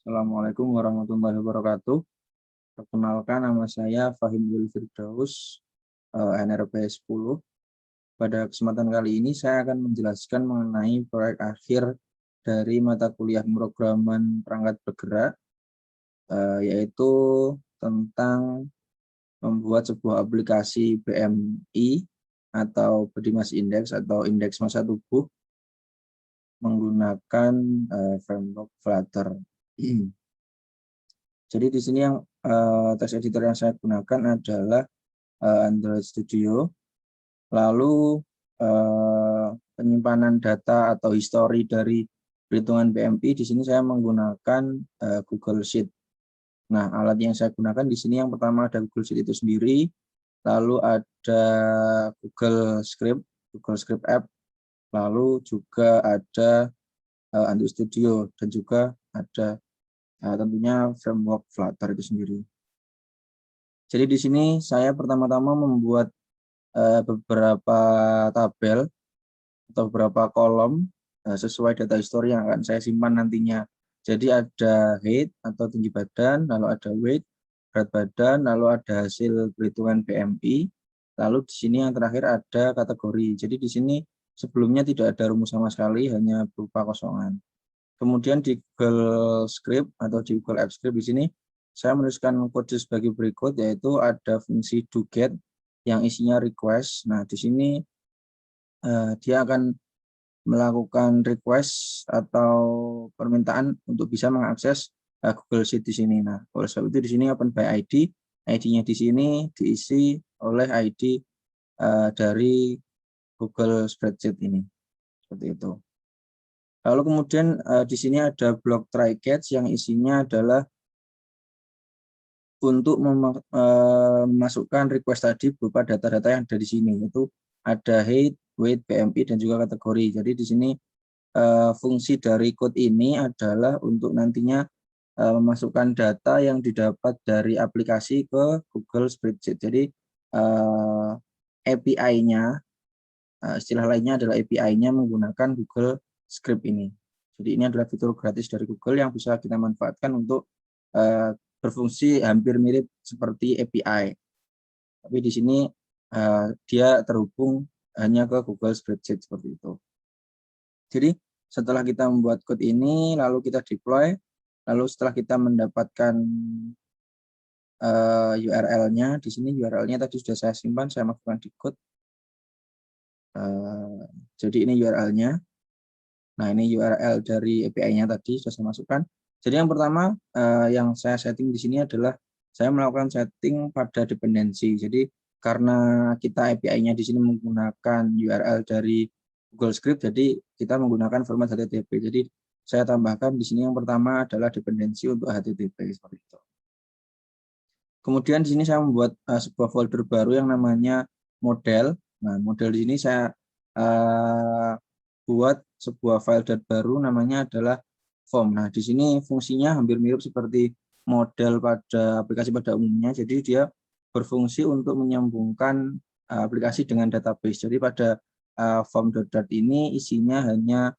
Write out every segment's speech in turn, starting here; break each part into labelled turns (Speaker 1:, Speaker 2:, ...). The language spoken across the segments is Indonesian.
Speaker 1: Assalamualaikum warahmatullahi wabarakatuh. Perkenalkan, nama saya Fahimul Firdaus, NRP 10. Pada kesempatan kali ini saya akan menjelaskan mengenai proyek akhir dari mata kuliah pemrograman perangkat bergerak, yaitu tentang membuat sebuah aplikasi BMI atau Body Mass Index atau indeks massa tubuh menggunakan framework Flutter. Jadi di sini yang text editor yang saya gunakan adalah Android Studio. Lalu penyimpanan data atau histori dari perhitungan BMI di sini saya menggunakan Google Sheet. Nah, alat yang saya gunakan di sini yang pertama ada Google Sheet itu sendiri, lalu ada Google Script App, lalu juga ada Android Studio dan juga ada tentunya framework Flutter itu sendiri. Jadi di sini saya pertama-tama membuat beberapa tabel atau beberapa kolom sesuai data histori yang akan saya simpan nantinya. Jadi ada height atau tinggi badan, lalu ada weight, berat badan, lalu ada hasil perhitungan BMI, lalu di sini yang terakhir ada kategori. Jadi di sini sebelumnya tidak ada rumus sama sekali, hanya berupa kosongan. Kemudian di Google Script atau di Google Apps Script di sini saya menuliskan kode sebagai berikut, yaitu ada fungsi doGet yang isinya request. Nah, di sini dia akan melakukan request atau permintaan untuk bisa mengakses Google Sheet di sini. Nah, oleh sebab itu di sini open by ID, ID-nya di sini diisi oleh ID dari Google Spreadsheet ini. Seperti itu. Lalu kemudian di sini ada blok try catch yang isinya adalah untuk memasukkan request tadi berupa data-data yang ada di sini, yaitu ada height, weight, BMI, dan juga kategori. Jadi di sini fungsi dari code ini adalah untuk nantinya memasukkan data yang didapat dari aplikasi ke Google Spreadsheet. Jadi API-nya, istilah lainnya adalah API-nya menggunakan Google Script ini. Jadi ini adalah fitur gratis dari Google yang bisa kita manfaatkan untuk berfungsi hampir mirip seperti API. Tapi di sini dia terhubung hanya ke Google Spreadsheet seperti itu. Jadi setelah kita membuat code ini, lalu kita deploy, lalu setelah kita mendapatkan URL-nya, di sini URL-nya tadi sudah saya simpan, saya masukkan di code. Jadi ini URL-nya. Nah, ini URL dari API-nya tadi sudah saya masukkan. Jadi yang pertama yang saya setting di sini adalah saya melakukan setting pada dependensi. Jadi karena kita API-nya di sini menggunakan URL dari Google Script, jadi kita menggunakan format HTTP. Jadi saya tambahkan di sini yang pertama adalah dependensi untuk HTTP seperti itu. Kemudian di sini saya membuat sebuah folder baru yang namanya model. Nah, model di sini saya buat sebuah file baru namanya adalah form. Nah, di sini fungsinya hampir mirip seperti model pada aplikasi pada umumnya. Jadi dia berfungsi untuk menyambungkan aplikasi dengan database. Jadi pada form.dat ini isinya hanya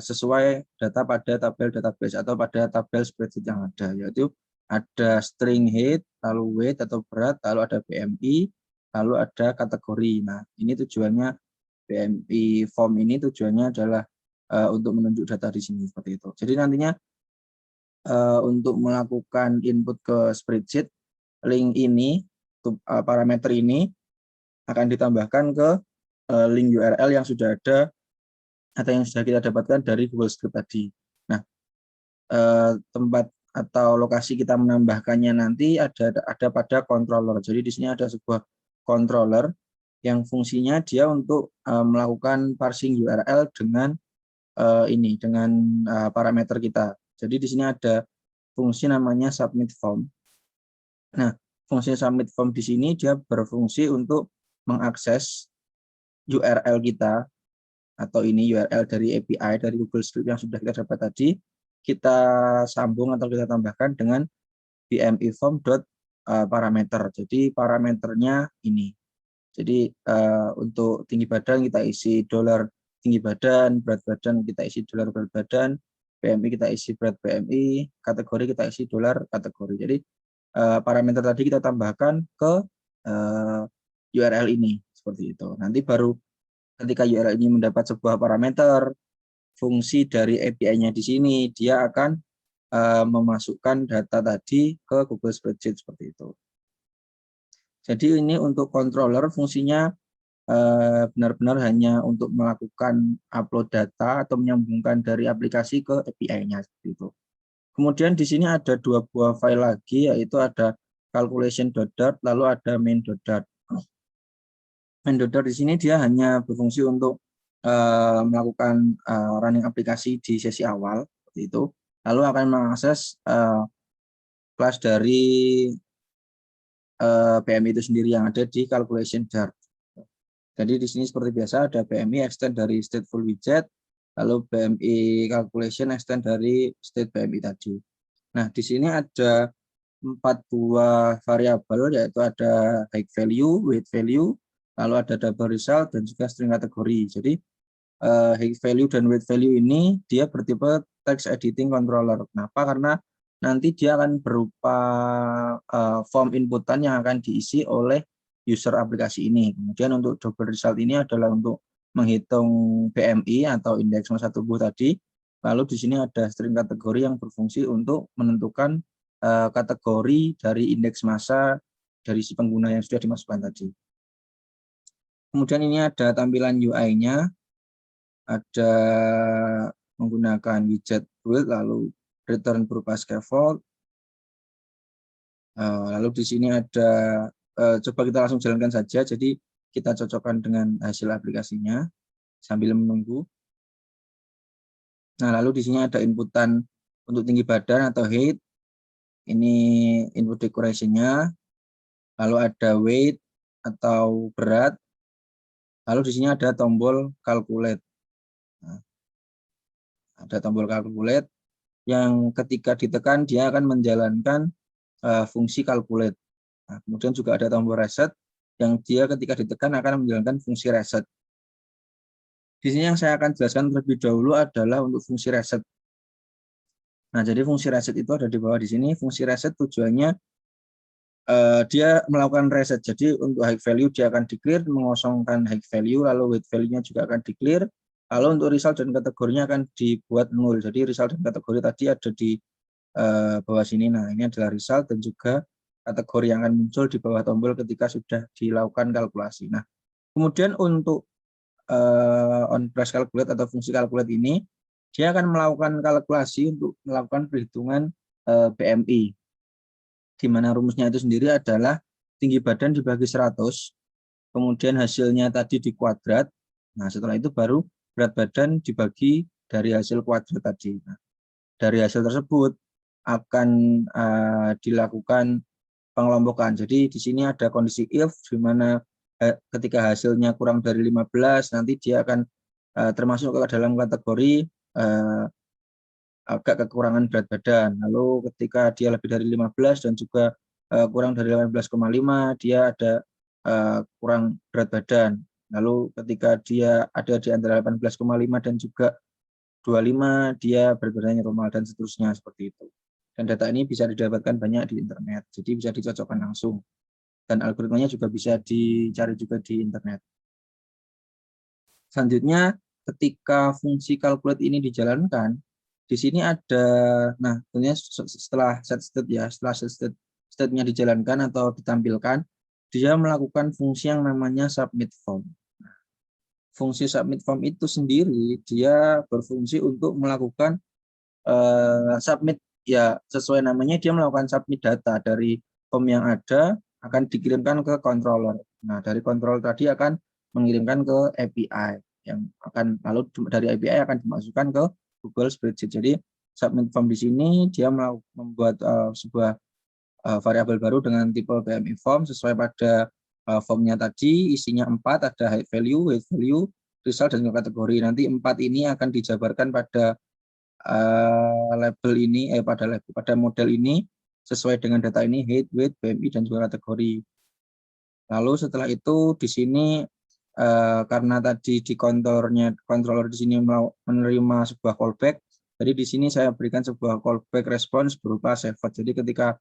Speaker 1: sesuai data pada tabel database atau pada tabel spreadsheet yang ada, yaitu ada string height, lalu weight atau berat, lalu ada BMI, lalu ada kategori. Nah, ini tujuannya BMI form ini tujuannya adalah untuk menunjuk data di sini seperti itu. Jadi nantinya untuk melakukan input ke spreadsheet, link ini, parameter ini akan ditambahkan ke link URL yang sudah ada atau yang sudah kita dapatkan dari Google Script tadi. Nah, tempat atau lokasi kita menambahkannya nanti ada pada controller. Jadi di sini ada sebuah controller yang fungsinya dia untuk melakukan parsing URL dengan dengan parameter kita. Jadi di sini ada fungsi namanya submit form. Nah, fungsi submit form di sini dia berfungsi untuk mengakses URL kita atau ini URL dari API dari Google Script yang sudah kita dapat tadi, kita sambung atau kita tambahkan dengan BMI form.parameter. Jadi parameternya ini. Jadi untuk tinggi badan kita isi $tinggi badan, berat badan kita isi $berat badan, BMI kita isi berat BMI, kategori kita isi dolar kategori. Jadi parameter tadi kita tambahkan ke URL ini seperti itu. Nanti baru ketika URL ini mendapat sebuah parameter, fungsi dari API-nya di sini dia akan memasukkan data tadi ke Google Spreadsheet seperti itu. Jadi ini untuk controller fungsinya benar-benar hanya untuk melakukan upload data atau menyambungkan dari aplikasi ke API-nya seperti itu. Kemudian di sini ada dua buah file lagi, yaitu ada calculation.dart lalu ada main.dart. Main.dart di sini dia hanya berfungsi untuk melakukan running aplikasi di sesi awal seperti itu. Lalu akan mengakses kelas dari BMI itu sendiri yang ada di calculation.dart. Jadi di sini seperti biasa ada BMI extend dari stateful widget, lalu BMI calculation extend dari state BMI tadi. Nah, di sini ada 4 buah variabel, yaitu ada height value, weight value, lalu ada double result, dan juga string kategori. Jadi height value dan weight value ini dia bertipe text editing controller. Kenapa? Karena nanti dia akan berupa form inputan yang akan diisi oleh user aplikasi ini. Kemudian untuk double result ini adalah untuk menghitung BMI atau indeks massa tubuh tadi. Lalu di sini ada string kategori yang berfungsi untuk menentukan kategori dari indeks massa dari si pengguna yang sudah dimasukkan tadi. Kemudian ini ada tampilan UI-nya, ada menggunakan widget build, lalu return berupa scaffold. Lalu di sini ada, coba kita langsung jalankan saja, jadi kita cocokkan dengan hasil aplikasinya sambil menunggu. Nah, lalu di sini ada inputan untuk tinggi badan atau height, ini input decoration-nya, lalu ada weight atau berat, lalu di sini ada tombol calculate. Nah, ada tombol calculate yang ketika ditekan dia akan menjalankan fungsi calculate. Nah, kemudian juga ada tombol reset yang dia ketika ditekan akan menjalankan fungsi reset. Di sini yang saya akan jelaskan terlebih dahulu adalah untuk fungsi reset. Nah, jadi fungsi reset itu ada di bawah di sini. Fungsi reset tujuannya dia melakukan reset. Jadi untuk high value dia akan declare, mengosongkan high value, lalu weight value-nya juga akan declare. Lalu untuk result dan kategorinya akan dibuat nol. Jadi result dan kategori tadi ada di bawah sini. Nah, ini adalah result dan juga kategori yang akan muncul di bawah tombol ketika sudah dilakukan kalkulasi. Nah, kemudian untuk on press calculate atau fungsi calculate ini, dia akan melakukan kalkulasi untuk melakukan perhitungan BMI. Di mana rumusnya itu sendiri adalah tinggi badan dibagi 100, kemudian hasilnya tadi dikuadrat. Nah, setelah itu baru berat badan dibagi dari hasil kuadrat tadi. Nah, dari hasil tersebut akan dilakukan pengelompokan. Jadi di sini ada kondisi if, di mana ketika hasilnya kurang dari 15, nanti dia akan termasuk ke dalam kategori agak kekurangan berat badan. Lalu ketika dia lebih dari 15 dan juga kurang dari 18,5, dia ada kurang berat badan. Lalu ketika dia ada di antara 18,5 dan juga 25, dia berat badannya normal dan seterusnya seperti itu. Dan data ini bisa didapatkan banyak di internet, jadi bisa dicocokkan langsung. Dan algoritmanya juga bisa dicari juga di internet. Selanjutnya, ketika fungsi calculate ini dijalankan, di sini ada, nah tentunya setelah set state ya, setelah set state-nya dijalankan atau ditampilkan, dia melakukan fungsi yang namanya submit form. Nah, fungsi submit form itu sendiri dia berfungsi untuk melakukan submit, ya sesuai namanya dia melakukan submit data dari form yang ada akan dikirimkan ke controller. Nah, dari controller tadi akan mengirimkan ke API yang akan lalu dari API akan dimasukkan ke Google Spreadsheet. Jadi submit form di sini dia membuat sebuah variabel baru dengan tipe BMI form sesuai pada formnya tadi, isinya 4, ada height value, weight value, result dan kategori. Nanti 4 ini akan dijabarkan pada label ini, pada model ini sesuai dengan data ini, height, weight, BMI dan juga kategori. Lalu setelah itu di sini karena tadi di controller di sini menerima sebuah callback Jadi di sini saya berikan sebuah callback response berupa saved. Jadi ketika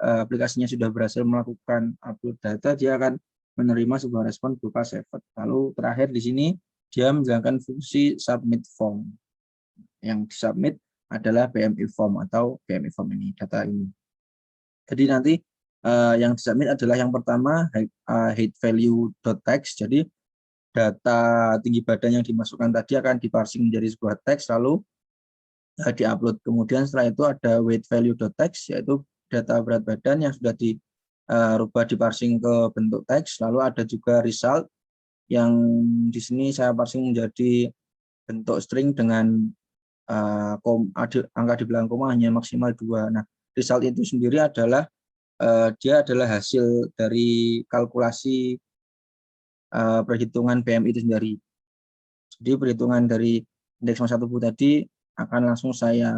Speaker 1: aplikasinya sudah berhasil melakukan upload data, dia akan menerima sebuah respon berupa saved. Lalu terakhir di sini dia menjalankan fungsi submit form. Yang disubmit adalah BMI form atau BMI form ini, data ini. Jadi nanti yang disubmit adalah yang pertama height value.text. Jadi data tinggi badan yang dimasukkan tadi akan diparsing menjadi sebuah teks lalu diupload. Kemudian setelah itu ada weight value.text, yaitu data berat badan yang sudah dirubah diparsing ke bentuk teks. Lalu ada juga result yang di sini saya parsing menjadi bentuk string dengan angka di belakang koma hanya maksimal 2. Nah, result itu sendiri adalah dia adalah hasil dari kalkulasi perhitungan BMI itu sendiri. Jadi perhitungan dari indeks massa tubuh tadi akan langsung saya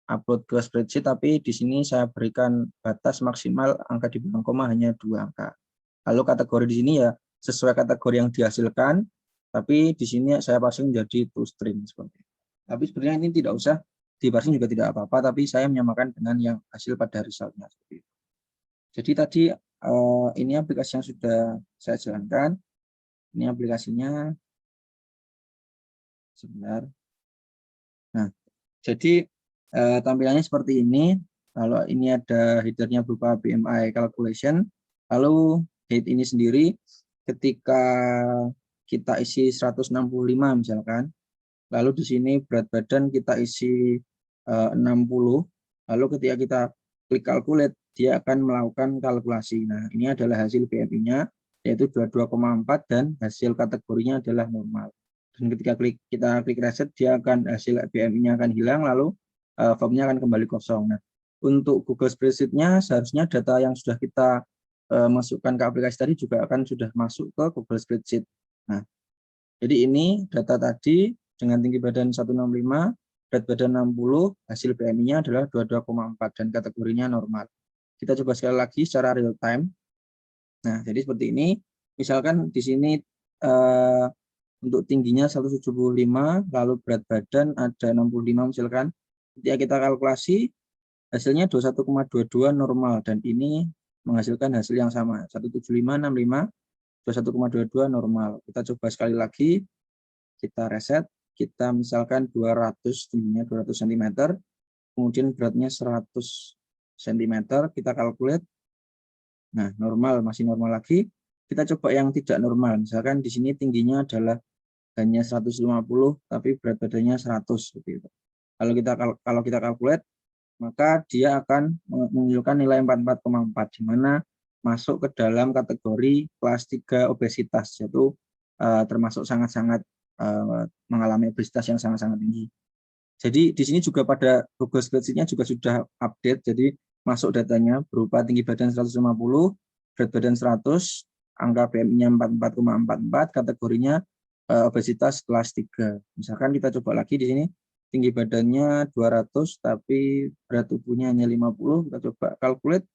Speaker 1: upload ke spreadsheet, tapi di sini saya berikan batas maksimal angka di belakang koma hanya 2 angka. Lalu kategori di sini ya sesuai kategori yang dihasilkan, tapi di sini saya parsing menjadi toString seperti itu. Tapi sebenarnya ini tidak usah diparsing juga tidak apa-apa, tapi saya menyamakan dengan yang hasil pada resultnya seperti itu. Jadi tadi ini aplikasi yang sudah saya jalankan. Ini aplikasinya. Sebentar. Nah, jadi tampilannya seperti ini. Kalau ini ada headernya berupa BMI calculation, lalu height ini sendiri ketika kita isi 165 misalkan, lalu di sini berat badan kita isi 60, lalu ketika kita klik calculate, dia akan melakukan kalkulasi. Nah, ini adalah hasil BMI-nya, yaitu 22,4 dan hasil kategorinya adalah normal. Dan ketika kita klik reset, dia akan hasil BMI-nya akan hilang, lalu formnya akan kembali kosong. Nah, untuk Google Spreadsheet-nya seharusnya data yang sudah kita masukkan ke aplikasi tadi juga akan sudah masuk ke Google Spreadsheet. Nah, jadi ini data tadi dengan tinggi badan 165, berat badan 60, hasil BMI-nya adalah 22,4 dan kategorinya normal. Kita coba sekali lagi secara real time. Nah, jadi seperti ini. Misalkan di sini untuk tingginya 175, lalu berat badan ada 65 misalkan. Ketika kita kalkulasi, hasilnya 21,22 normal, dan ini menghasilkan hasil yang sama, 175, 65, 21,22 normal. Kita coba sekali lagi, kita reset, kita misalkan 200, tingginya 200 cm, kemudian beratnya 100 cm, kita calculate. Nah, normal, masih normal lagi. Kita coba yang tidak normal, misalkan di sini tingginya adalah hanya 150, tapi berat badannya 100 seperti itu. Kalau kita calculate, maka dia akan menunjukkan nilai 44,4, di mana masuk ke dalam kategori kelas 3 obesitas, yaitu termasuk sangat-sangat mengalami obesitas yang sangat-sangat tinggi. Jadi di sini juga pada Google Spreadsheet-nya juga sudah update, jadi masuk datanya berupa tinggi badan 150, berat badan 100, angka BMI-nya 44,44, kategorinya obesitas kelas 3. Misalkan kita coba lagi di sini, tinggi badannya 200, tapi berat tubuhnya hanya 50, kita coba calculate.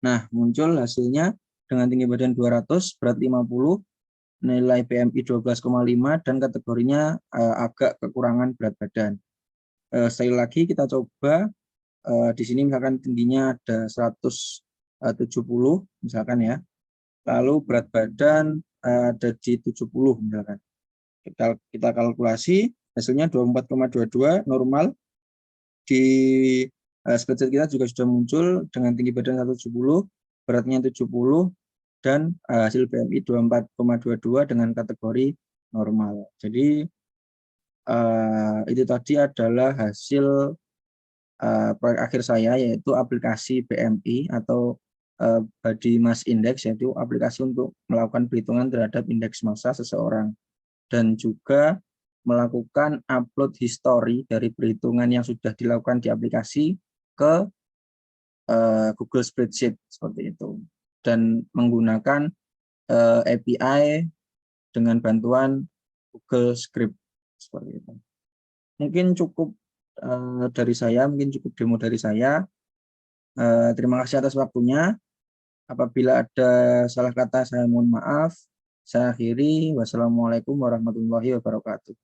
Speaker 1: Nah, muncul hasilnya dengan tinggi badan 200, berat 50, nilai BMI 12,5, dan kategorinya agak kekurangan berat badan. Sekali lagi kita coba, di sini misalkan tingginya ada 170, misalkan ya, lalu berat badan ada di 70 misalkan. Kita kalkulasi, hasilnya 24,22 normal. Di spreadsheet kita juga sudah muncul dengan tinggi badan 170, beratnya 70, dan hasil BMI 24,22 dengan kategori normal. Jadi itu tadi adalah hasil proyek akhir saya, yaitu aplikasi BMI atau Body Mass Index, yaitu aplikasi untuk melakukan perhitungan terhadap indeks massa seseorang, dan juga melakukan upload history dari perhitungan yang sudah dilakukan di aplikasi ke Google Spreadsheet seperti itu, dan menggunakan API dengan bantuan Google Script seperti itu. Mungkin cukup dari saya, mungkin cukup demo dari saya. Terima kasih atas waktunya. Apabila ada salah kata, saya mohon maaf. Saya akhiri. Wassalamualaikum warahmatullahi wabarakatuh.